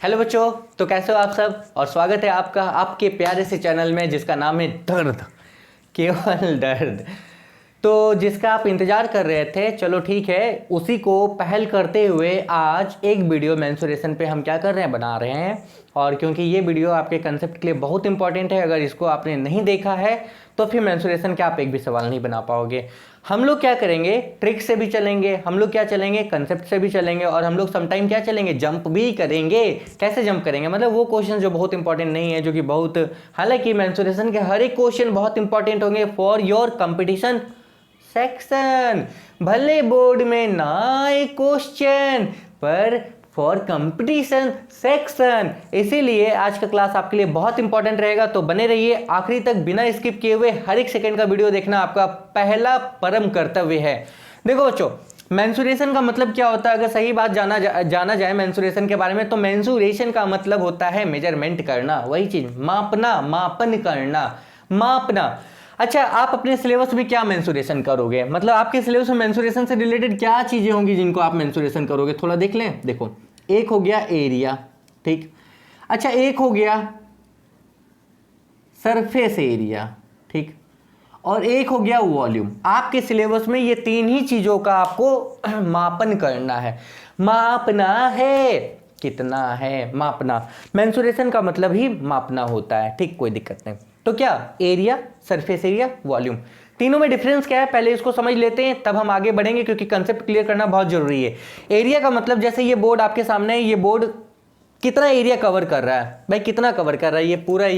Hello बच्चों, तो कैसे हो आप सब। और स्वागत है आपका आपके प्यारे से चैनल में जिसका नाम है दर्द, केवल दर्द। तो जिसका आप इंतजार कर रहे थे, चलो ठीक है, उसी को पहल करते हुए आज एक वीडियो मेंसुरेशन पे हम क्या कर रहे हैं, बना रहे हैं। और क्योंकि ये वीडियो आपके कंसेप्ट के लिए बहुत इंपॉर्टेंट है, अगर इसको आपने नहीं देखा है तो फिर मेंसुरेशन का आप एक भी सवाल नहीं बना पाओगे। हम लोग क्या करेंगे, ट्रिक से भी चलेंगे, हम लोग क्या चलेंगे, कंसेप्ट से भी चलेंगे, और हम लोग समटाइम क्या चलेंगे, जंप भी करेंगे। कैसे जंप करेंगे, मतलब वो क्वेश्चन जो बहुत इंपॉर्टेंट नहीं है, जो कि बहुत, हालांकि मेंसुरेशन के हर एक क्वेश्चन बहुत इंपॉर्टेंट होंगे फॉर योर कंपटीशन सेक्शन। भले बोर्ड में ना आए क्वेश्चन, पर फॉर कंपटीशन सेक्शन। इसीलिए आज का क्लास आपके लिए बहुत इंपॉर्टेंट रहेगा, तो बने रहिए आखिरी तक बिना स्किप किए हुए। हर एक सेकंड का वीडियो देखना आपका पहला परम कर्तव्य है। देखो बच्चों, मेंसुरेशन का मतलब क्या होता है, अगर सही बात जाना जाए मेंसुरेशन के बारे में, तो मेंसुरेशन का मतलब होता है मेजरमेंट करना, वही चीज, मापना, मापन करना, मापना। अच्छा, आप अपने सिलेबस में क्या मेंसुरेशन करोगे, मतलब आपके सिलेबस में मेंसुरेशन से रिलेटेड क्या चीजें होंगी जिनको आप मेंसुरेशन करोगे, थोड़ा देख लें। देखो, एक हो गया एरिया, ठीक। अच्छा, एक हो गया सरफेस एरिया, ठीक। और एक हो गया वॉल्यूम। आपके सिलेबस में ये तीन ही चीजों का आपको मापन करना है, मापना है। कितना है, मापना। मेंसुरेशन का मतलब ही मापना होता है, ठीक, कोई दिक्कत नहीं। तो क्या, एरिया, सरफेस एरिया, वॉल्यूम, तीनों में डिफरेंस क्या है पहले इसको समझ लेते हैं, तब हम आगे बढ़ेंगे, क्योंकि कंसेप्ट क्लियर करना बहुत जरूरी है। एरिया का मतलब, जैसे ये बोर्ड आपके सामने है, ये बोर्ड कितना एरिया कवर कर रहा है भाई, कितना कवर कर रहा है, ये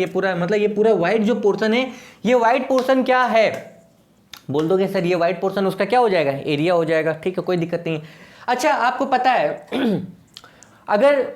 पूरा मतलब ये पूरा व्हाइट जो पोर्शन है, ये व्हाइट पोर्शन क्या है, बोल दोगे सर ये व्हाइट पोर्शन उसका क्या हो जाएगा, एरिया हो जाएगा, ठीक है, कोई दिक्कत नहीं। अच्छा, आपको पता है अगर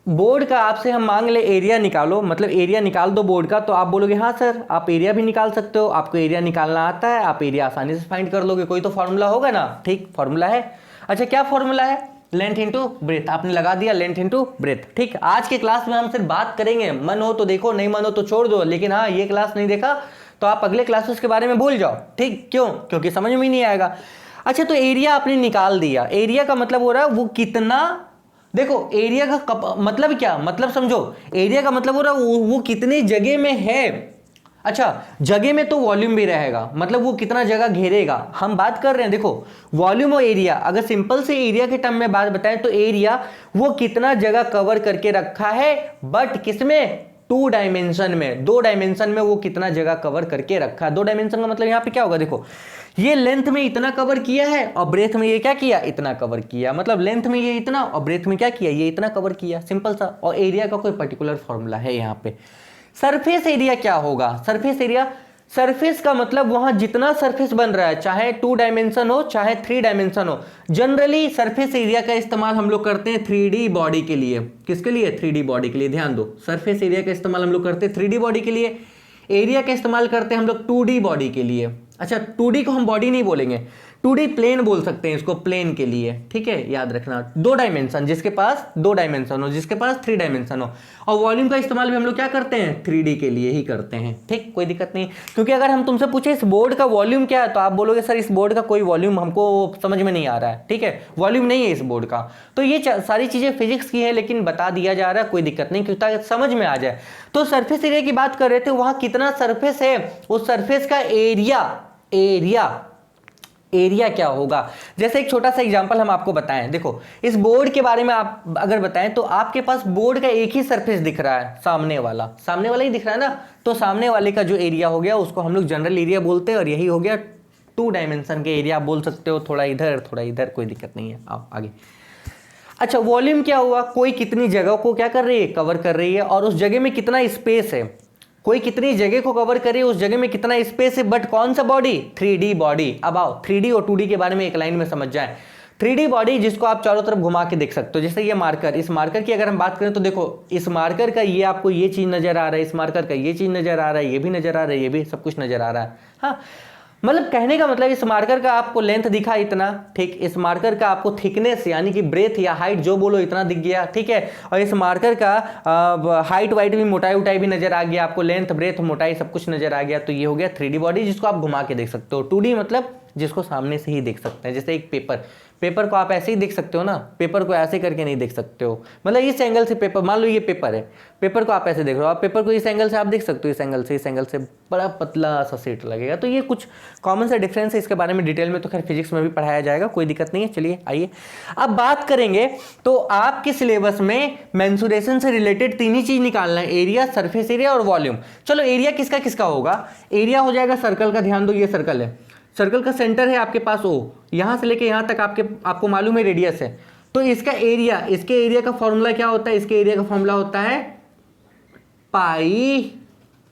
बोर्ड का आपसे हम मांग ले एरिया निकालो, मतलब एरिया निकाल दो बोर्ड का, तो आप बोलोगे हाँ सर, आप एरिया भी निकाल सकते हो, आपको एरिया निकालना आता है, आप एरिया आसानी से फाइंड कर लोगे, कोई तो फॉर्मूला होगा ना, ठीक, फॉर्मूला है। अच्छा, क्या फॉर्मूला है, लेंथ इंटू ब्रेथ, आपने लगा दिया लेंथ इंटू ब्रेथ, ठीक। आज के क्लास में हम सिर्फ बात करेंगे, मन हो तो देखो, नहीं मन हो तो छोड़ दो, लेकिन हाँ, ये क्लास नहीं देखा तो आप अगले क्लासेस के बारे में भूल जाओ, ठीक। क्यों, क्योंकि समझ में ही नहीं आएगा। अच्छा, तो एरिया आपने निकाल दिया, एरिया का मतलब हो रहा है वो कितना, देखो एरिया का मतलब क्या, मतलब समझो, एरिया का मतलब हो रहा है वो कितनी जगह में है। अच्छा, जगह में तो वॉल्यूम भी रहेगा, मतलब वो कितना जगह घेरेगा, हम बात कर रहे हैं। देखो, वॉल्यूम और एरिया, अगर सिंपल से एरिया के टर्म में बात बताएं तो एरिया वो कितना जगह कवर करके रखा है, बट किसमें, टू डायमेंशन में, दो डायमेंशन में वो कितना जगह कवर करके रखा है। दो डायमेंशन का मतलब यहां पे क्या होगा, देखो ये लेंथ में इतना कवर किया है और ब्रेथ में ये क्या किया, इतना कवर किया, मतलब लेंथ में ये इतना और ब्रेथ में क्या किया, ये इतना कवर किया, सिंपल सा। और एरिया का कोई पर्टिकुलर फॉर्मूला है यहाँ पे। सरफेस एरिया क्या होगा, सरफेस एरिया, सरफेस का मतलब वहां जितना सरफेस बन रहा है, चाहे टू डायमेंशन हो चाहे थ्री डायमेंशन हो। जनरली सरफेस एरिया का इस्तेमाल हम लोग करते हैं 3D बॉडी के लिए। किसके लिए, 3D बॉडी के लिए, ध्यान दो, सरफेस एरिया का इस्तेमाल हम लोग करते हैं 3D बॉडी के लिए, एरिया का इस्तेमाल करते हैं हम लोग 2D बॉडी के लिए। अच्छा, 2D को हम बॉडी नहीं बोलेंगे, 2D प्लेन बोल सकते हैं इसको, प्लेन के लिए, ठीक है, याद रखना। दो डायमेंशन, जिसके पास दो डायमेंशन हो, जिसके पास 3 डायमेंशन हो। और वॉल्यूम का इस्तेमाल भी हम लोग क्या करते हैं, 3D के लिए ही करते हैं, ठीक, कोई दिक्कत नहीं। क्योंकि अगर हम तुमसे पूछे इस बोर्ड का वॉल्यूम क्या है, तो आप बोलोगे सर इस बोर्ड का कोई वॉल्यूम हमको समझ में नहीं आ रहा है, ठीक है, वॉल्यूम नहीं है इस बोर्ड का। तो ये सारी चीजें फिजिक्स की है, लेकिन बता दिया जा रहा है, कोई दिक्कत नहीं, क्योंकि समझ में आ जाए। तो सरफेस एरिया की बात कर रहे थे, वहां कितना सरफेस है, उस सरफेस का एरिया, एरिया क्या होगा। जैसे एक छोटा सा एग्जांपल हम आपको बताएं, देखो इस बोर्ड के बारे में आप अगर बताएं, तो आपके पास बोर्ड का एक ही सरफेस दिख रहा है, सामने वाला ही दिख रहा है ना। तो सामने वाले का जो एरिया हो गया उसको हम लोग जनरल एरिया बोलते हैं, और यही हो गया टू डायमेंशन के एरिया, आप बोल सकते हो, थोड़ा इधर, कोई दिक्कत नहीं है, आओ आगे। अच्छा, वॉल्यूम क्या हुआ, कोई कितनी जगह को क्या कर रही है, कवर कर रही है, और उस जगह में कितना स्पेस है, कोई कितनी जगह को कवर करे, उस जगह में कितना स्पेस है, बट कौन सा बॉडी, 3D बॉडी। अब आओ 3D और 2D के बारे में एक लाइन में समझ जाए। 3D बॉडी जिसको आप चारों तरफ घुमा के देख सकते हो, जैसे ये मार्कर, इस मार्कर की अगर हम बात करें तो देखो इस मार्कर का ये आपको ये चीज नजर आ रहा है, इस मार्कर का ये चीज नजर आ रहा है, ये भी नजर आ रहा है, ये भी सब कुछ नजर आ रहा है। हाँ, मतलब कहने का मतलब इस मार्कर का आपको लेंथ दिखा इतना, ठीक, इस मार्कर का आपको थिकनेस यानी कि ब्रेथ या हाइट जो बोलो इतना दिख गया, ठीक है, और इस मार्कर का हाइट वाइट भी, मोटाई उटाई भी नजर आ गया, आपको लेंथ ब्रेथ मोटाई सब कुछ नजर आ गया। तो ये हो गया 3D बॉडी जिसको आप घुमा के देख सकते हो। 2D मतलब जिसको सामने से ही देख सकते हैं, जैसे एक पेपर को आप ऐसे ही देख सकते हो ना, पेपर को ऐसे करके नहीं देख सकते हो, मतलब इस एंगल से पेपर, मान लो ये पेपर है, पेपर को आप ऐसे देख रहे हो, आप पेपर को इस एंगल से आप देख सकते हो, इस एंगल से बड़ा पतला सा सेट लगेगा। तो ये कुछ कॉमन सा डिफरेंस है, इसके बारे में डिटेल में तो खैर फिजिक्स में भी पढ़ाया जाएगा, कोई दिक्कत नहीं है। चलिए आइए अब बात करेंगे, तो आपके सिलेबस में मेंसुरेशन से रिलेटेड तीन ही चीज निकालना है, एरिया, सरफेस एरिया और वॉल्यूम। चलो एरिया किसका किसका होगा, एरिया हो जाएगा सर्कल का, ध्यान दो ये सर्कल है, सर्कल का सेंटर है आपके पास O, यहां से लेके यहां तक आपको मालूम है रेडियस है, तो इसका एरिया, इसके एरिया का फॉर्मूला क्या होता है, इसके एरिया का फॉर्मूला होता है पाई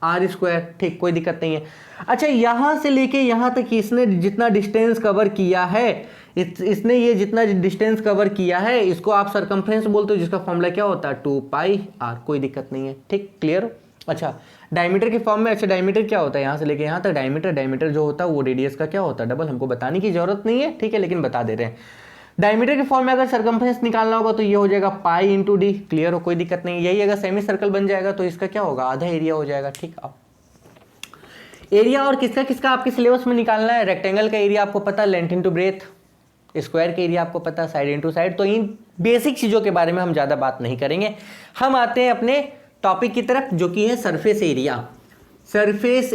आर स्क्वायर। ठीक, कोई दिक्कत नहीं है। अच्छा, यहां से लेके यहां तक इसने जितना डिस्टेंस कवर किया है, इसने ये जितना डिस्टेंस कवर किया है, इसको आप सरकमफ्रेंस बोलते हो, जिसका फॉर्मूला क्या होता है 2 पाई आर। कोई दिक्कत नहीं है, ठीक, क्लियर। अच्छा, डायमीटर के फॉर्म में, अच्छा डायमीटर क्या होता है, यहाँ से लेके यहाँ तक डायमीटर जो होता है वो रेडियस का क्या होता है डबल, हमको बताने की जरूरत नहीं है, ठीक है, लेकिन बता दे रहे हैं। डायमीटर के फॉर्म में अगर सर्कमफ्रेंस निकालना होगा तो ये हो जाएगा पाई इंटू डी, क्लियर हो, कोई दिक्कत नहीं। यही अगर सेमी सर्कल बन जाएगा तो इसका क्या होगा, आधा एरिया हो जाएगा। ठीक, अब एरिया और किसका किसका आपके सिलेबस में निकालना है, रेक्टेंगल का एरिया आपको पता, लेंथ इंटू ब्रेथ, स्क्वायर का एरिया आपको पता, साइड इंटू साइड। तो इन बेसिक चीजों के बारे में हम ज्यादा बात नहीं करेंगे, हम आते हैं अपने टॉपिक की तरफ, जो कि है सरफेस एरिया। सरफेस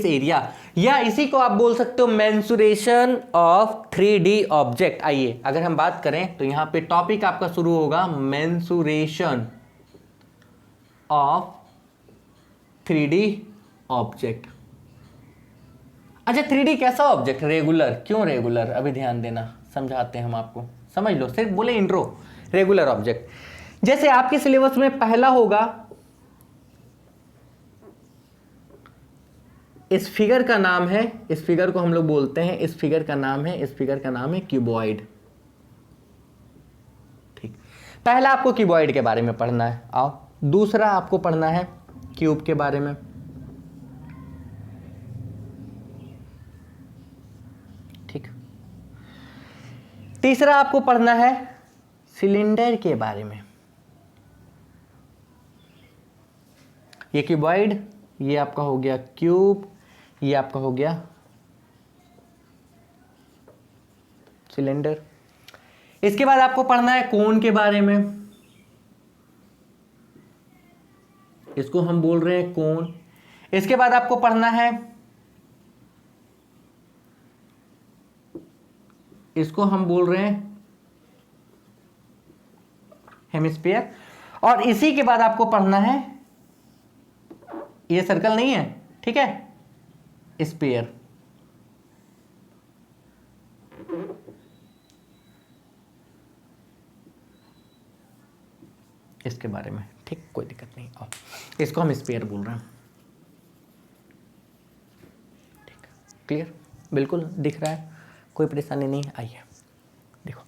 एरिया या इसी को आप बोल सकते हो मेंसुरेशन ऑफ 3D ऑब्जेक्ट। आइए अगर हम बात करें तो यहां पे टॉपिक आपका शुरू होगा मेंसुरेशन ऑफ 3D ऑब्जेक्ट। अच्छा, 3D कैसा ऑब्जेक्ट, रेगुलर। क्यों रेगुलर, अभी ध्यान देना, समझाते हैं हम आपको, समझ लो, सिर्फ बोले इंट्रो। रेगुलर ऑब्जेक्ट जैसे आपके सिलेबस में पहला होगा, इस फिगर का नाम है, इस फिगर को हम लोग बोलते हैं, इस फिगर का नाम है क्यूबॉइड। ठीक, पहला आपको क्यूबॉइड के बारे में पढ़ना है। आओ, दूसरा आपको पढ़ना है क्यूब के बारे में, ठीक। तीसरा आपको पढ़ना है सिलेंडर के बारे में। ये क्यूबॉइड, ये आपका हो गया क्यूब, ये आपका हो गया सिलेंडर। इसके बाद आपको पढ़ना है कोन के बारे में, इसको हम बोल रहे हैं कोन। इसके बाद आपको पढ़ना है, इसको हम बोल रहे हैं हेमिस्फीयर। और इसी के बाद आपको पढ़ना है, ये सर्कल नहीं है, ठीक है, स्फीयर। इसके बारे में, ठीक, कोई दिक्कत नहीं। आओ, इसको हम स्फीयर बोल रहे हैं, ठीक, क्लियर, बिल्कुल दिख रहा है, कोई परेशानी नहीं। आइए देखो,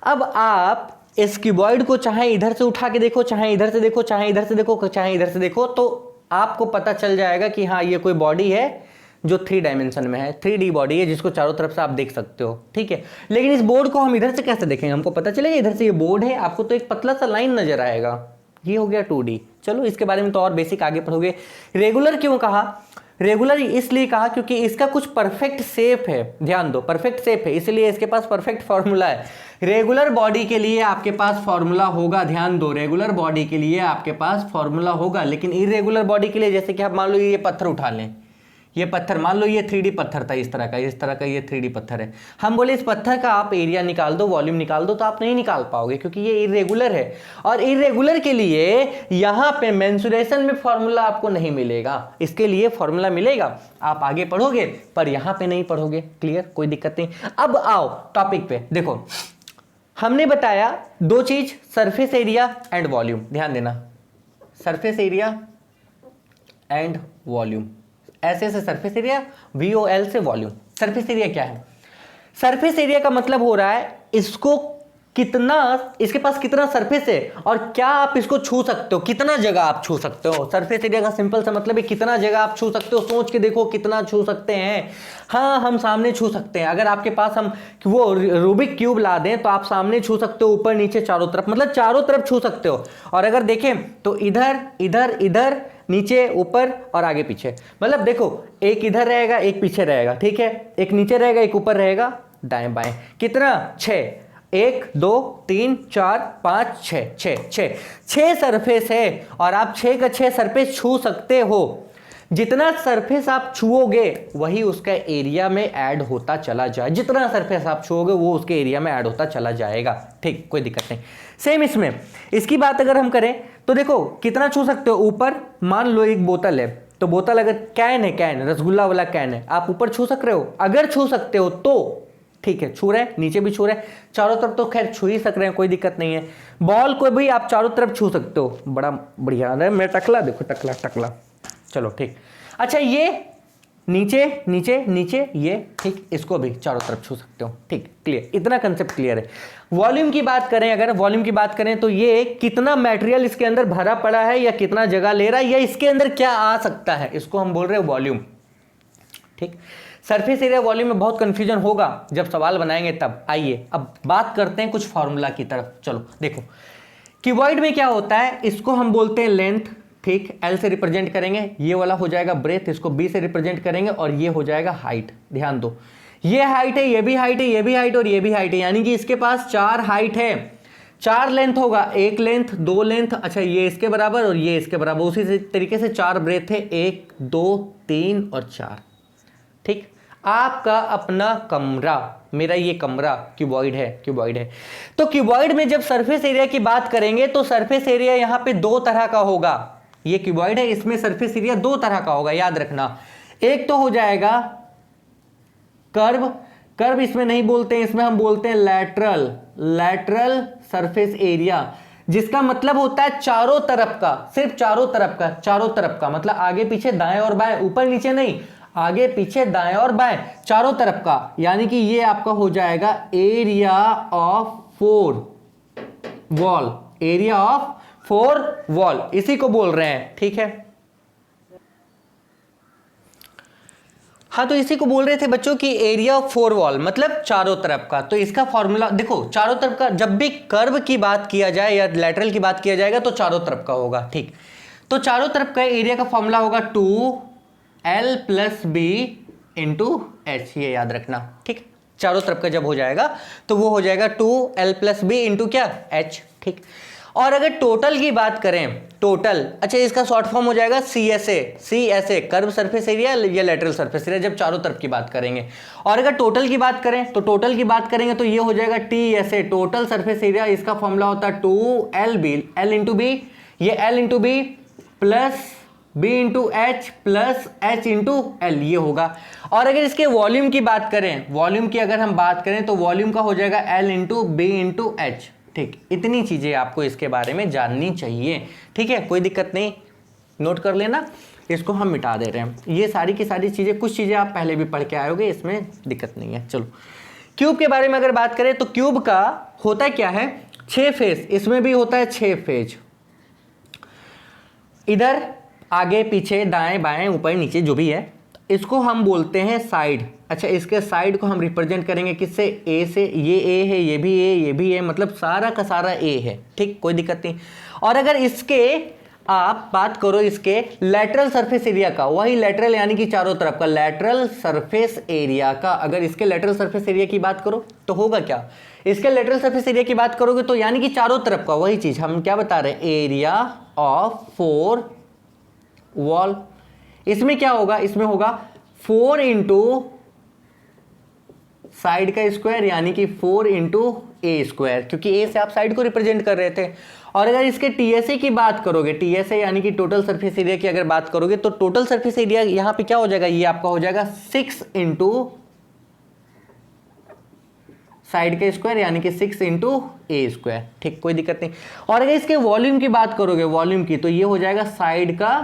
अब आप इस क्यूबॉइड को चाहे इधर से उठा के देखो, चाहे इधर से देखो, चाहे इधर से देखो, चाहे इधर से देखो, तो आपको पता चल जाएगा कि हाँ ये कोई बॉडी है जो 3 डायमेंशन में है, 3D बॉडी है, जिसको चारों तरफ से आप देख सकते हो, ठीक है। लेकिन इस बोर्ड को हम इधर से कैसे देखेंगे, हमको पता चलेगा इधर से ये बोर्ड है, आपको तो एक पतला सा लाइन नजर आएगा, ये हो गया 2D। चलो इसके बारे में तो और बेसिक आगे पढ़ोगे। रेगुलर क्यों कहा, रेगुलर इसलिए कहा क्योंकि इसका कुछ परफेक्ट शेप है, ध्यान दो, परफेक्ट शेप है, इसलिए इसके पास परफेक्ट फॉर्मूला है। रेगुलर बॉडी के लिए आपके पास फॉर्मूला होगा, ध्यान दो, रेगुलर बॉडी के लिए आपके पास फॉर्मूला होगा, लेकिन इरेगुलर बॉडी के लिए, जैसे कि आप मान लो ये पत्थर उठा लें, ये पत्थर मान लो ये 3D पत्थर था, इस तरह का ये 3D पत्थर है, हम बोले इस पत्थर का आप एरिया निकाल दो, वॉल्यूम निकाल दो, तो आप नहीं निकाल पाओगे क्योंकि ये इरेगुलर है। और इरेगुलर के लिए यहां पे मेंसुरेशन में फॉर्मूला आपको नहीं मिलेगा, इसके लिए फॉर्मूला मिलेगा, आप आगे पढ़ोगे, पर यहां पे नहीं पढ़ोगे, क्लियर, कोई दिक्कत नहीं। अब आओ टॉपिक पे, देखो हमने बताया 2 चीज, सरफेस एरिया एंड वॉल्यूम, ध्यान देना, सरफेस एरिया एंड वॉल्यूम, ऐसे से सरफेस एरिया, VOL से वॉल्यूम। सरफेस एरिया क्या है, सरफेस एरिया का मतलब हो रहा है इसको कितना, इसके पास कितना सरफेस है और क्या आप इसको छू सकते हो, कितना जगह आप छू सकते हो। सरफेस एरिया का सिंपल सा मतलब है कितना जगह आप छू सकते हो, सोच के देखो कितना छू सकते हैं। हाँ, हम सामने छू सकते हैं, अगर आपके पास हम वो रूबिक क्यूब ला दें तो आप सामने छू सकते हो, ऊपर नीचे चारों तरफ, मतलब चारों तरफ छू सकते हो। और अगर देखें तो इधर इधर इधर, नीचे ऊपर और आगे पीछे, मतलब देखो एक इधर रहेगा एक पीछे रहेगा, ठीक है, एक नीचे रहेगा एक ऊपर रहेगा, दाएं बाएं। कितना? 6, 1 2 3 4 5 6, 6 सरफेस है और आप 6 का 6 सरफेस छू सकते हो। जितना सरफेस आप छुओगे वही उसका एरिया में ऐड होता चला जाए, जितना सरफेस आप छुओगे वो उसके एरिया में ऐड होता चला जाएगा। ठीक, कोई दिक्कत नहीं। सेम इसमें, इसकी बात अगर हम करें तो देखो कितना छू सकते हो। ऊपर मान लो एक बोतल है, तो बोतल अगर कैन है, कैन रसगुल्ला वाला कैन है, आप ऊपर छू सक रहे हो? अगर छू सकते हो तो ठीक है, छू रहे हैं, नीचे भी छू रहे हैं, चारों तरफ तो खैर छू ही सक रहे हैं, कोई दिक्कत नहीं है। बॉल को भी आप चारों तरफ छू सकते हो, बड़ा बढ़िया है। मैं टकला देखो, टकला टकला, चलो ठीक। अच्छा ये नीचे नीचे नीचे, ये ठीक, इसको भी चारों तरफ छू सकते हो। ठीक, क्लियर, इतना कंसेप्ट क्लियर है। वॉल्यूम की बात करें, अगर वॉल्यूम की बात करें तो ये कितना मटेरियल इसके अंदर भरा पड़ा है या कितना जगह ले रहा है या इसके अंदर क्या आ सकता है, इसको हम बोल रहे हैं वॉल्यूम। ठीक, सरफेस एरिया वॉल्यूम में बहुत कंफ्यूजन होगा जब सवाल बनाएंगे तब। आइए अब बात करते हैं कुछ फॉर्मूला की तरफ। चलो देखो, क्यूबॉइड में क्या होता है, इसको हम बोलते हैं लेंथ। ठीक, एल से रिप्रेजेंट करेंगे, ये वाला हो जाएगा ब्रेथ, इसको बी से रिप्रेजेंट करेंगे, और ये हो जाएगा हाइट। ध्यान दो, ये हाइट है, ये भी हाइट है, ये भी हाइट और ये भी हाइट है, यानी कि इसके पास 4 हाइट है, 4 लेंथ होगा, 1 लेंथ 2 लेंथ, अच्छा ये इसके बराबर और ये इसके बराबर, उसी तरीके से 4 ब्रेथ है, 1 2 3 और 4। ठीक, आपका अपना कमरा, मेरा ये कमरा क्यूबॉइड है, क्यूबॉइड है। तो क्यूबॉइड में जब सरफेस एरिया की बात करेंगे तो सरफेस एरिया यहां पे 2 तरह का होगा। ये क्यूबॉइड है, इसमें सरफेस एरिया 2 तरह का होगा, याद रखना। एक तो हो जाएगा कर्व, कर्व इसमें नहीं बोलते हैं, इसमें हम बोलते हैं लैटरल, लैटरल सरफेस एरिया, जिसका मतलब होता है चारों तरफ का, सिर्फ चारों तरफ का, चारों तरफ का मतलब आगे पीछे दाएं और बाएं, ऊपर नीचे नहीं, आगे पीछे दाएं और बाएं, चारों तरफ का। यानी कि ये आपका हो जाएगा area of 4 wall, area of 4 wall, इसी को बोल रहे हैं। ठीक है, हाँ तो इसी को बोल रहे थे बच्चों की एरिया ऑफ 4 वॉल मतलब चारों तरफ का। तो इसका फॉर्मूला देखो, चारों तरफ का, जब भी कर्व की बात किया जाए या लैटरल की बात किया जाएगा तो चारों तरफ का होगा। ठीक, तो चारों तरफ का एरिया का फॉर्मूला होगा 2L + B × H, ये याद रखना। ठीक, चारों तरफ का जब हो जाएगा तो वो हो जाएगा 2L + B × क्या, H। ठीक, और अगर टोटल की बात करें, टोटल, अच्छा इसका शॉर्ट फॉर्म हो जाएगा CSA, CSA curve surface area या लेटरल सरफेस एरिया, जब चारों तरफ की बात करेंगे। और अगर टोटल की बात करें तो टोटल की बात करेंगे तो ये हो जाएगा TSA, टोटल सरफेस एरिया, इसका फॉर्मूला होता है 2LB, L × B, ये L × B plus B × H plus H × L, ये होगा। और अगर इसके वॉल्यूम की बात करें, वॉल्यूम की अगर हम बात करें तो वॉल्यूम का हो जाएगा L × B × H। ठीक, इतनी चीजें आपको इसके बारे में जाननी चाहिए। ठीक है, कोई दिक्कत नहीं, नोट कर लेना, इसको हम मिटा दे रहे हैं। ये सारी की सारी चीजें, कुछ चीजें आप पहले भी पढ़ के आए होगे, इसमें दिक्कत नहीं है। चलो क्यूब के बारे में अगर बात करें तो क्यूब का होता क्या है, 6 फेज, इसमें भी होता है 6 फेज, इधर आगे पीछे दाएं बाएं ऊपर नीचे जो भी है, इसको हम बोलते हैं साइड। अच्छा, इसके साइड को हम रिप्रेजेंट करेंगे किससे, ए से, ये ए है, ये भी ए, ये भी ए, मतलब सारा का सारा ए है। ठीक, कोई दिक्कत नहीं। और अगर इसके आप बात करो इसके लेटरल सरफेस एरिया का, वही लेटरल यानी कि चारों तरफ का लेटरल सरफेस एरिया का, अगर इसके लेटरल सरफेस एरिया की बात करो तो होगा क्या, इसके लेटरल सरफेस एरिया की बात करोगे तो यानी कि चारों तरफ का, वही चीज हम क्या बता रहे हैं, एरिया ऑफ 4 वॉल। इसमें क्या होगा, इसमें होगा 4 × साइड का स्क्वायर, यानी कि 4 × A², क्योंकि ए से आप साइड को रिप्रेजेंट कर रहे थे। और अगर इसके TSA की बात करोगे, TSA यानी कि टोटल सरफेस एरिया की अगर बात करोगे तो टोटल सरफेस एरिया यहां पे क्या हो जाएगा, ये आपका हो जाएगा 6 × साइड का स्क्वायर, यानी कि 6 × A²। ठीक, कोई दिक्कत नहीं। और अगर इसके वॉल्यूम की बात करोगे, वॉल्यूम की, तो ये हो जाएगा साइड का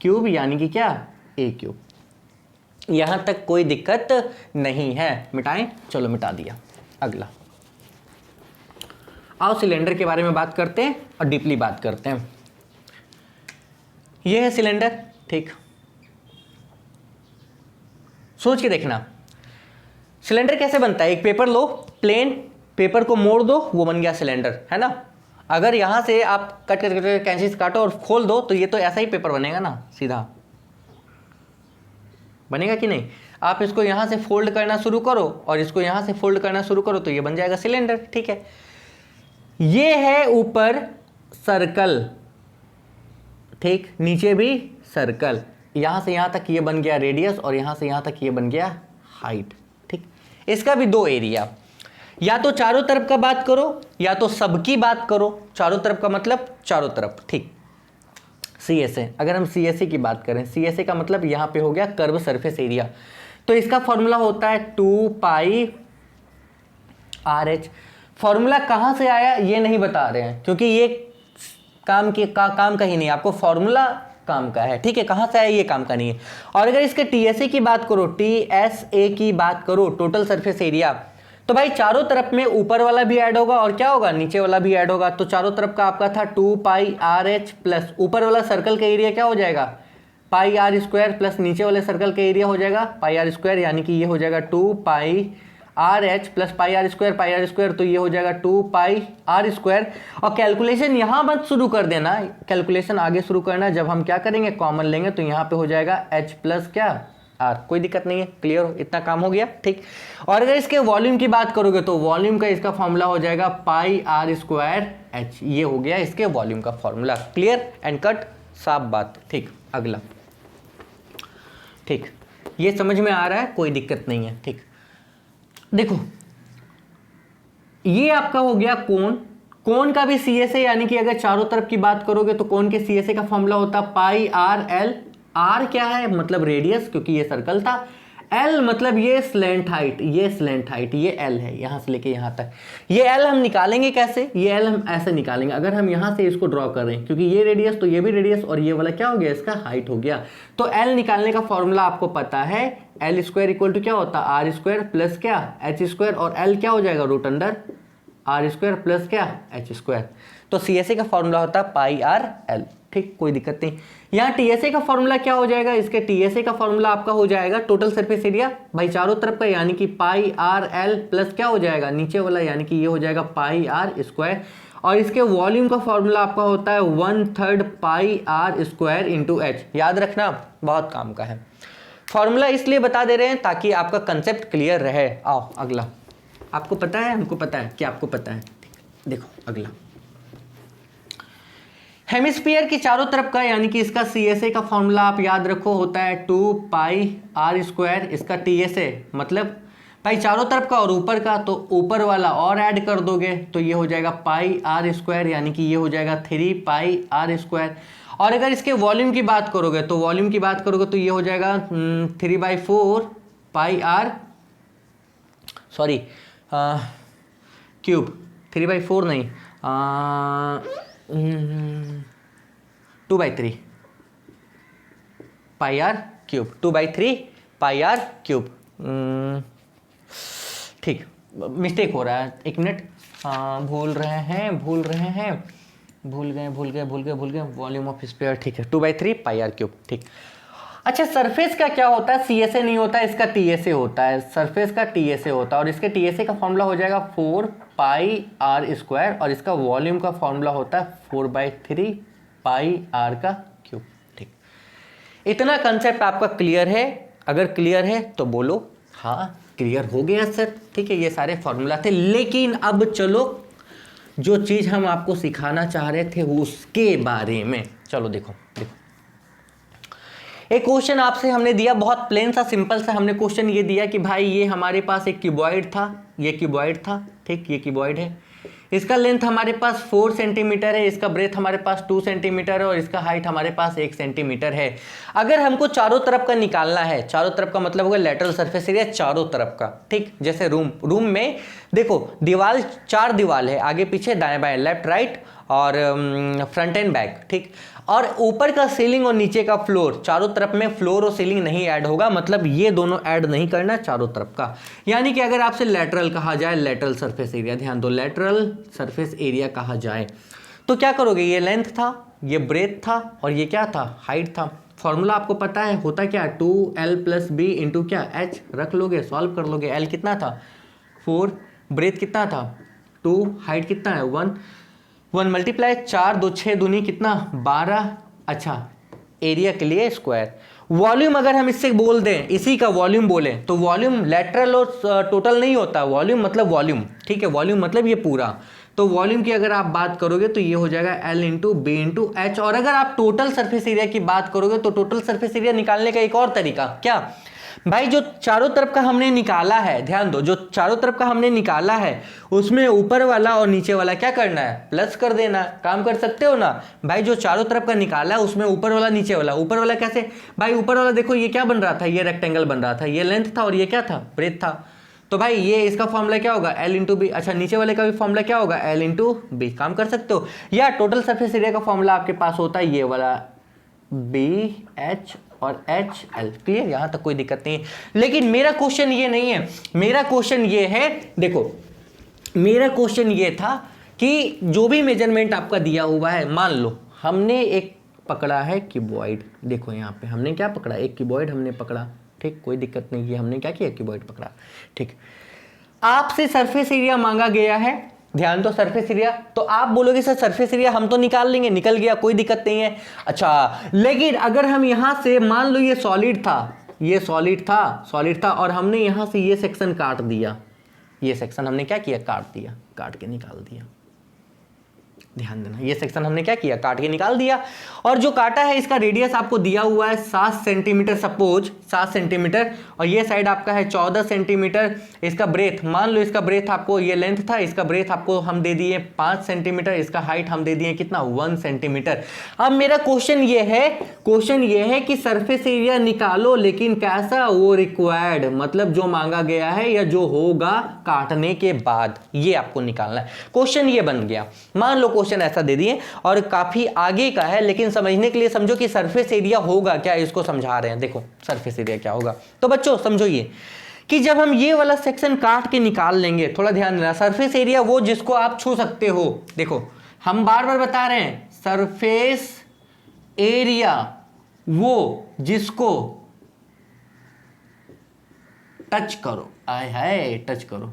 क्यूब, यानी कि क्या, A³। यहां तक कोई दिक्कत नहीं है, मिटाएं, चलो मिटा दिया। अगला आओ सिलेंडर के बारे में बात करते हैं और डीपली बात करते हैं। यह है सिलेंडर। ठीक, सोच के देखना सिलेंडर कैसे बनता है। एक पेपर लो, प्लेन पेपर को मोड़ दो, वो बन गया सिलेंडर, है ना। अगर यहां से आप कट करके कैंची से काटो और खोल दो तो ये तो ऐसा ही पेपर बनेगा ना, सीधा बनेगा कि नहीं। आप इसको यहाँ से फोल्ड करना शुरू करो और इसको यहाँ से फोल्ड करना शुरू करो तो ये बन जाएगा सिलेंडर। ठीक है, ये है ऊपर सर्कल, ठीक, नीचे भी सर्कल, यहाँ से यहाँ तक ये बन गया रेडियस और यहाँ से यहाँ तक ये बन गया हाइट। ठीक, इसका भी दो एरिया, या तो चारों तरफ का बात करो या तो सबकी बात करो। चारों तरफ का मतलब चारों तरफ। ठीक, CSA, अगर हम CSA की बात करें, CSA का मतलब यहाँ पे हो गया कर्व सरफेस एरिया, तो इसका फॉर्मूला होता है 2 पाई RH। फॉर्मूला कहाँ से आया ये नहीं बता रहे हैं क्योंकि ये काम का ही नहीं, आपको फॉर्मूला काम का है। ठीक है, कहाँ से आया ये काम का नहीं है। और अगर इसके TSA की बात करो, TSA की बात करो, टोटल सरफेस एरिया, तो भाई चारों तरफ में ऊपर वाला भी ऐड होगा और क्या होगा, नीचे वाला भी ऐड होगा। तो चारों तरफ का आपका था 2 पाई RH प्लस ऊपर वाला सर्कल का एरिया क्या हो जाएगा, पाई R स्क्वायर, प्लस नीचे वाले सर्कल का एरिया हो जाएगा पाई R स्क्वायर, यानी कि ये हो जाएगा 2 पाई RH plus pi R square, तो ये हो जाएगा 2 पाई R स्क्वायर। और कैलकुलेशन यहाँ मत शुरू कर देना, कैलकुलेशन आगे शुरू करना जब हम क्या करेंगे, कॉमन लेंगे, तो यहाँ पे हो जाएगा H प्लस क्या R। कोई दिक्कत नहीं है, क्लियर हो, इतना काम हो गया। ठीक, और अगर इसके वॉल्यूम की बात करोगे तो वॉल्यूम का इसका फॉर्मूला हो जाएगा पाई R स्क्वायर H। ये हो गया इसके वॉल्यूम का फॉर्मूला। क्लियर एंड कट, साफ बात। ठीक, अगला। ठीक, ये समझ में आ रहा है, कोई दिक्कत नहीं है। ठीक, देखो ये आपका हो गया कोण। कोण का भी CSA, यानी कि अगर चारों तरफ की बात करोगे तो कोण के CSA का फॉर्मूला होता है पाई RL। R क्या है, मतलब रेडियस, क्योंकि ये सर्कल था। L मतलब ये स्लैंट हाइट, ये स्लैंट हाइट, ये L है, यहां से लेके यहां तक। ये L हम निकालेंगे कैसे, ये L हम ऐसे निकालेंगे, अगर हम यहां से इसको ड्रॉ कर रहे हैं, क्योंकि ये रेडियस तो ये भी रेडियस और ये वाला क्या हो गया, इसका हाइट हो गया। तो L निकालने का फॉर्मूला आपको पता है, L स्क्वायर इक्वल टू क्या होता है, R स्क्वायर प्लस क्या H स्क्वायर, और L क्या हो जाएगा, root under R square plus क्या H स्क्वायर। तो CSA का फॉर्मूला होता है पाई RL। ठीक, कोई दिक्कत नहीं। यहाँ TSA का फॉर्मूला क्या हो जाएगा, इसके TSA का फॉर्मूला आपका हो जाएगा टोटल सरफेस एरिया भाई चारों तरफ का, यानी कि पाई RL प्लस क्या हो जाएगा नीचे वाला, यानी कि ये हो जाएगा पाई R स्क्वायर। और इसके वॉल्यूम का फॉर्मूला आपका होता है 1/3 पाई R स्क्वायर इंटू H। याद रखना, बहुत काम का है। फॉर्मूला इसलिए बता दे रहे हैं ताकि आपका कंसेप्ट क्लियर रहे। आओ अगला। आपको पता है, हमको पता है कि आपको पता है। देखो अगला, हेमिस्फीयर की चारों तरफ का, यानी कि इसका CSA का फॉर्मूला आप याद रखो होता है 2 पाई R स्क्वायर। इसका TSA मतलब भाई चारों तरफ का और ऊपर का, तो ऊपर वाला और ऐड कर दोगे तो ये हो जाएगा पाई R स्क्वायर, यानी कि ये हो जाएगा 3 पाई R स्क्वायर। और अगर इसके वॉल्यूम की बात करोगे तो वॉल्यूम की बात करोगे तो ये हो जाएगा 3/4 पाई R, सॉरी क्यूब, 3/4 नहीं, 2/3 पाई R क्यूब, 2/3 पाई R क्यूब। ठीक, मिस्टेक हो रहा है, एक मिनट, भूल गए वॉल्यूम ऑफ स्फीयर। ठीक है, 2/3 पाई R क्यूब। ठीक, अच्छा सरफेस का क्या होता है, CSA नहीं होता है, इसका TSA होता है। सरफेस का TSA होता है और इसके TSA का फॉर्मूला हो जाएगा 4 पाई R स्क्वायर, और इसका वॉल्यूम का फॉर्मूला होता है 4/3 पाई R का क्यूब। ठीक, इतना कंसेप्ट आपका क्लियर है? अगर क्लियर है तो बोलो हाँ क्लियर हो गया सर। ठीक है, ये सारे फॉर्मूला थे, लेकिन अब चलो जो चीज़ हम आपको सिखाना चाह रहे थे उसके बारे में। चलो देखो एक क्वेश्चन आपसे हमने दिया, बहुत प्लेन सा सिंपल सा हमने क्वेश्चन ये दिया कि भाई ये हमारे पास एक क्यूबॉइड था, ये क्यूबॉइड था। ठीक, ये क्यूबॉइड है, इसका लेंथ हमारे पास 4 सेंटीमीटर है, इसका ब्रेथ हमारे पास 2 सेंटीमीटर है और इसका हाइट हमारे पास 1 सेंटीमीटर है। अगर हमको चारों तरफ का निकालना है, चारों तरफ का मतलब होगा लेटरल सरफेस एरिया चारों तरफ का। ठीक, जैसे रूम में देखो दीवार, 4 दीवार है, आगे पीछे दाएं बाएं, लेफ्ट राइट और फ्रंट एंड बैक। ठीक, और ऊपर का सीलिंग और नीचे का फ्लोर, चारों तरफ में फ्लोर और सीलिंग नहीं ऐड होगा, मतलब ये दोनों ऐड नहीं करना चारों तरफ का। यानी कि अगर आपसे लेटरल कहा जाए, लेटरल सरफेस एरिया, ध्यान दो, लेटरल सरफेस एरिया कहा जाए तो क्या करोगे, ये लेंथ था, ये ब्रेथ था और ये क्या था, हाइट था। फॉर्मूला आपको पता है होता क्या, 2L + B इंटू क्या H, रख लोगे, सॉल्व कर लोगे। L कितना था 4, ब्रेथ कितना था 2, हाइट कितना है 1 × 4 2 6 दूनी कितना 12। अच्छा, एरिया के लिए स्क्वायर, वॉल्यूम अगर हम इससे बोल दें, इसी का वॉल्यूम बोले तो वॉल्यूम लेटरल और टोटल नहीं होता, वॉल्यूम मतलब वॉल्यूम, ठीक है, वॉल्यूम मतलब ये पूरा। तो वॉल्यूम की अगर आप बात करोगे तो ये हो जाएगा L into B into H. और अगर आप टोटल सरफेस एरिया की बात करोगे तो टोटल सरफेस एरिया निकालने का एक और तरीका क्या भाई, जो चारों तरफ का हमने निकाला है, ध्यान दो, जो चारों तरफ का हमने निकाला है उसमें ऊपर वाला और नीचे वाला क्या करना है, प्लस कर देना। काम कर सकते हो ना भाई, जो चारों तरफ का निकाला है उसमें ऊपर वाला नीचे वाला, ऊपर वाला कैसे भाई, ऊपर वाला देखो ये क्या बन रहा था, ये रेक्टेंगल बन रहा था, ये लेंथ था और ये क्या था, ब्रेथ था। तो भाई ये इसका फॉर्मूला क्या होगा, L इंटू बी। अच्छा नीचे वाले का भी फॉर्मूला क्या होगा, L इंटू बी। काम कर सकते हो। या टोटल सरफेस एरिया का फॉर्मूला आपके पास होता है ये वाला, बी एच और एच एल। क्लियर, यहां तक कोई दिक्कत नहीं है। लेकिन मेरा क्वेश्चन ये नहीं है, मेरा क्वेश्चन ये है, देखो मेरा क्वेश्चन ये था कि जो भी मेजरमेंट आपका दिया हुआ है, मान लो हमने एक पकड़ा है क्यूबॉइड, देखो यहाँ पे हमने क्या पकड़ा, एक क्यूबॉइड हमने पकड़ा, ठीक, कोई दिक्कत नहीं है, हमने क्या किया, क्यूबॉइड पकड़ा, ठीक। आपसे सरफेस एरिया मांगा गया है, ध्यान दो, सरफेस एरिया। तो आप बोलोगे सर सरफेस एरिया हम तो निकाल लेंगे, निकल गया, कोई दिक्कत नहीं है। अच्छा लेकिन अगर हम यहां से मान लो ये सॉलिड था, ये सॉलिड था और हमने यहां से ये सेक्शन काट दिया, ये सेक्शन हमने क्या किया, काट दिया, काट के निकाल दिया। ध्यान देना, ये सेक्शन हमने क्या किया, काट के निकाल दिया। और जो काटा है इसका रेडियस आपको दिया हुआ है 7 सेंटीमीटर, सपोज 7 सेंटीमीटर, और ये साइड आपका है 14 सेंटीमीटर। इसका ब्रेथ, मान लो इसका ब्रेथ आपको, ये लेंथ था, इसका ब्रेथ आपको हम दे दिए 5 सेंटीमीटर, इसका हाइट हम दे दिए कितना, 1 सेंटीमीटर। अब मेरा क्वेश्चन ये है कि सरफेस एरिया निकालो, लेकिन कैसा, वो रिक्वायर्ड, मतलब जो मांगा गया है या जो होगा काटने के बाद, ये आपको निकालना है। क्वेश्चन ये बन गया, मान लो क्वेश्चन ऐसा दे दिए और काफी आगे का है, लेकिन समझने के लिए समझो कि सरफेस एरिया होगा क्या, इसको समझा रहे हैं। देखो सरफेस एरिया क्या होगा, तो बच्चों समझो ये कि जब हम ये वाला सेक्शन काट के निकाल लेंगे, थोड़ा ध्यान देना, सरफेस एरिया वो जिसको आप छू सकते हो। देखो हम बार बार बता रहे हैं, सरफेस एरिया वो जिसको टच करो, आय हाय टच करो,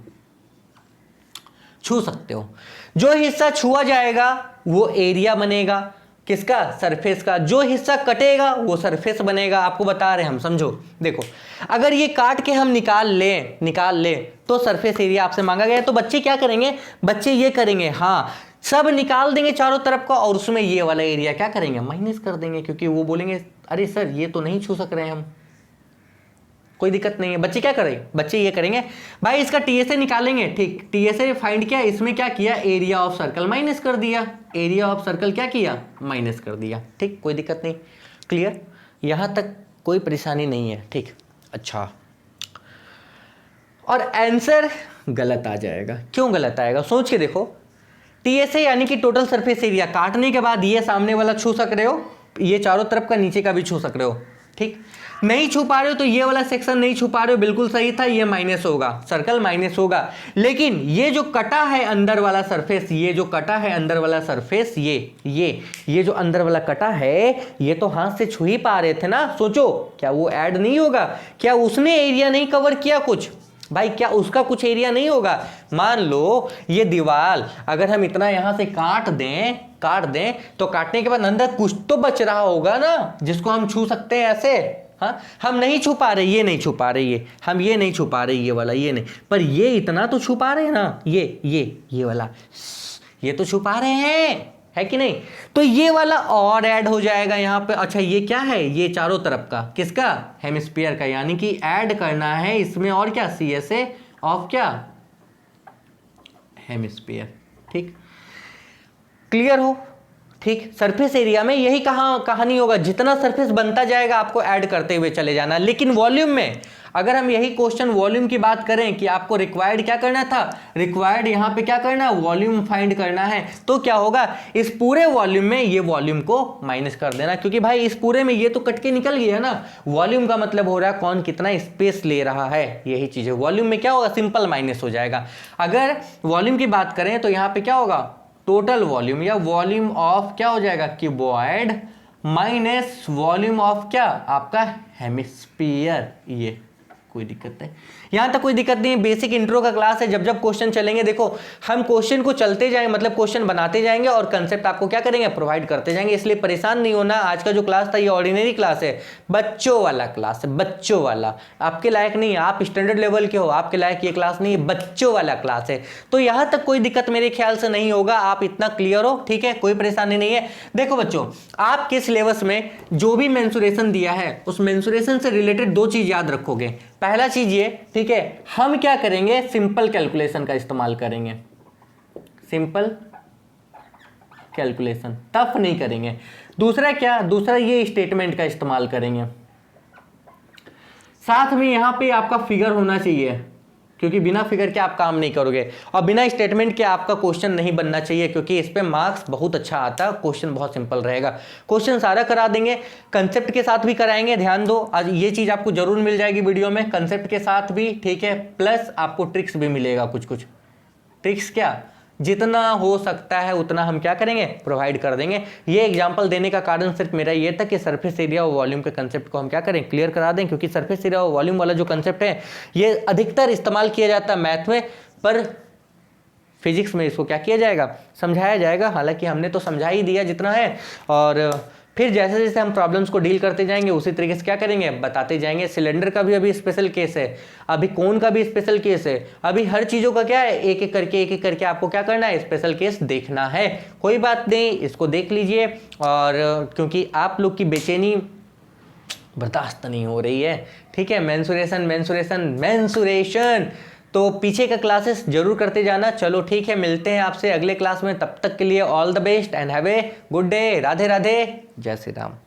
छू सकते हो। जो हिस्सा छुआ जाएगा वो एरिया बनेगा, किसका, सरफेस का। जो हिस्सा कटेगा वो सरफेस बनेगा। आपको बता रहे हैं हम, समझो। देखो अगर ये काट के हम निकाल ले तो सरफेस एरिया आपसे मांगा गया है, तो बच्चे क्या करेंगे, बच्चे ये करेंगे, हाँ सब निकाल देंगे चारों तरफ का, और उसमें ये वाला एरिया क्या करेंगे, माइनस कर देंगे, क्योंकि वो बोलेंगे अरे सर ये तो नहीं छू सक रहे हैं हम। कोई दिक्कत नहीं है। बच्चे क्या करेंगे, बच्चे ये करेंगे भाई इसका टीएसए निकालेंगे, ठीक, टीएसए फाइंड किया, इसमें क्या किया, एरिया ऑफ सर्कल माइनस कर दिया, एरिया ऑफ सर्कल क्या किया, माइनस कर दिया, ठीक, कोई दिक्कत नहीं। क्लियर, यहां तक कोई परेशानी नहीं है, ठीक। अच्छा, और आंसर गलत आ जाएगा। क्यों गलत आएगा, सोच के देखो। टीएसए यानी कि टोटल सरफेस एरिया, काटने के बाद ये सामने वाला छू सक रहे हो, ये चारों तरफ का नीचे का भी छू सक रहे हो, ठीक। नहीं छू पा रहे हो तो ये वाला सेक्शन नहीं छू पा रहे हो, बिल्कुल सही था, ये माइनस होगा, सर्कल माइनस होगा। लेकिन ये जो कटा है अंदर वाला सरफेस, ये जो कटा है अंदर वाला सरफेस, ये जो अंदर वाला कटा है, ये तो हाथ से छू ही पा रहे थे ना। सोचो क्या वो ऐड नहीं होगा, क्या उसने एरिया नहीं कवर किया कुछ भाई, क्या उसका कुछ एरिया नहीं होगा। मान लो ये दीवार अगर हम इतना यहां से काट दें तो काटने के बाद अंदर कुछ तो बच रहा होगा ना, जिसको हम छू सकते हैं ऐसे। हाँ, हम नहीं छू पा रहे, ये नहीं छू पा रहे, हम ये नहीं छू पा रहे, ये वाला ये नहीं, पर ये इतना तो छू पा रहे हैं ना, ये वाला ये तो छू पा रहे हैं, है कि नहीं। तो ये वाला और ऐड हो जाएगा यहाँ पे। अच्छा ये क्या है, ये चारों तरफ का, किसका, हेमिस्फीयर का, यानी कि ऐड करना है इसमें और क्या, सीएसए ऑफ क्या, हेमिस्फीयर, ठीक। क्लियर हो, ठीक। सरफेस एरिया में यही कहानी होगा, जितना सरफेस बनता जाएगा आपको ऐड करते हुए चले जाना। लेकिन वॉल्यूम में अगर हम यही क्वेश्चन वॉल्यूम की बात करें कि आपको रिक्वायर्ड क्या करना था, रिक्वायर्ड यहाँ पे क्या करना है, वॉल्यूम फाइंड करना है, तो क्या होगा, इस पूरे वॉल्यूम में ये वॉल्यूम को माइनस कर देना, क्योंकि भाई इस पूरे में ये तो कट के निकल गया ना। वॉल्यूम का मतलब हो रहा है कौन कितना स्पेस ले रहा है, यही चीज है। वॉल्यूम में क्या होगा, सिंपल माइनस हो जाएगा। अगर वॉल्यूम की बात करें तो यहाँ पे क्या होगा, टोटल वॉल्यूम या वॉल्यूम ऑफ क्या हो जाएगा, क्यूबॉइड माइनस वॉल्यूम ऑफ क्या, आपका हेमिस्फीयर, ये कोई दिक्कत नहीं। यहाँ तक कोई दिक्कत नहीं है, बेसिक इंट्रो का क्लास है। जब जब क्वेश्चन चलेंगे, देखो हम क्वेश्चन को चलते जाएंगे, मतलब क्वेश्चन बनाते जाएंगे और कंसेप्ट आपको क्या करेंगे, प्रोवाइड करते जाएंगे। इसलिए परेशान नहीं होना। आज का जो क्लास था ये ऑर्डिनरी क्लास है, बच्चों वाला क्लास है, बच्चों वाला, आपके लायक नहीं है। आप स्टैंडर्ड लेवल के हो, आपके लायक ये क्लास नहीं है, बच्चों वाला क्लास है। तो यहाँ तक कोई दिक्कत मेरे ख्याल से नहीं होगा, आप इतना क्लियर हो, ठीक है, कोई परेशानी नहीं है। देखो बच्चों, आपके सिलेबस में जो भी मेंसुरेशन दिया है उस मेंसुरेशन से रिलेटेड दो चीज याद रखोगे। पहला चीज ये, ठीक है, हम क्या करेंगे, सिंपल कैलकुलेशन का इस्तेमाल करेंगे, सिंपल कैलकुलेशन, टफ नहीं करेंगे। दूसरा क्या, दूसरा ये स्टेटमेंट का इस्तेमाल करेंगे। साथ में यहां पे आपका फिगर होना चाहिए, क्योंकि बिना फिगर के आप काम नहीं करोगे, और बिना स्टेटमेंट के आपका क्वेश्चन नहीं बनना चाहिए, क्योंकि इस पे मार्क्स बहुत अच्छा आता है, क्वेश्चन बहुत सिंपल रहेगा। क्वेश्चन सारा करा देंगे, कंसेप्ट के साथ भी कराएंगे, ध्यान दो, आज ये चीज आपको जरूर मिल जाएगी वीडियो में, कंसेप्ट के साथ भी, ठीक है, प्लस आपको ट्रिक्स भी मिलेगा, कुछ कुछ ट्रिक्स, क्या जितना हो सकता है उतना हम क्या करेंगे, प्रोवाइड कर देंगे। ये एग्जांपल देने का कारण सिर्फ मेरा ये था कि सरफेस एरिया और वॉल्यूम के कंसेप्ट को हम क्या करें, क्लियर करा दें, क्योंकि सरफेस एरिया और वॉल्यूम वाला जो कंसेप्ट है ये अधिकतर इस्तेमाल किया जाता है मैथ में, पर फिजिक्स में इसको क्या किया जाएगा, समझाया जाएगा। हालांकि हमने तो समझा ही दिया जितना है, और फिर जैसे जैसे हम प्रॉब्लम्स को डील करते जाएंगे उसी तरीके से क्या करेंगे, बताते जाएंगे। सिलेंडर का भी अभी स्पेशल केस है, अभी कोन का भी स्पेशल केस है, अभी हर चीज़ों का क्या है, एक एक करके आपको क्या करना है, स्पेशल केस देखना है। कोई बात नहीं, इसको देख लीजिए, और क्योंकि आप लोग की बेचैनी बर्दाश्त नहीं हो रही है, ठीक है, मेंसुरेशन मेंसुरेशन मेंसुरेशन, तो पीछे का क्लासेस जरूर करते जाना। चलो ठीक है, मिलते हैं आपसे अगले क्लास में, तब तक के लिए all the best and have a good day. Radhe Radhe, जय श्री राम।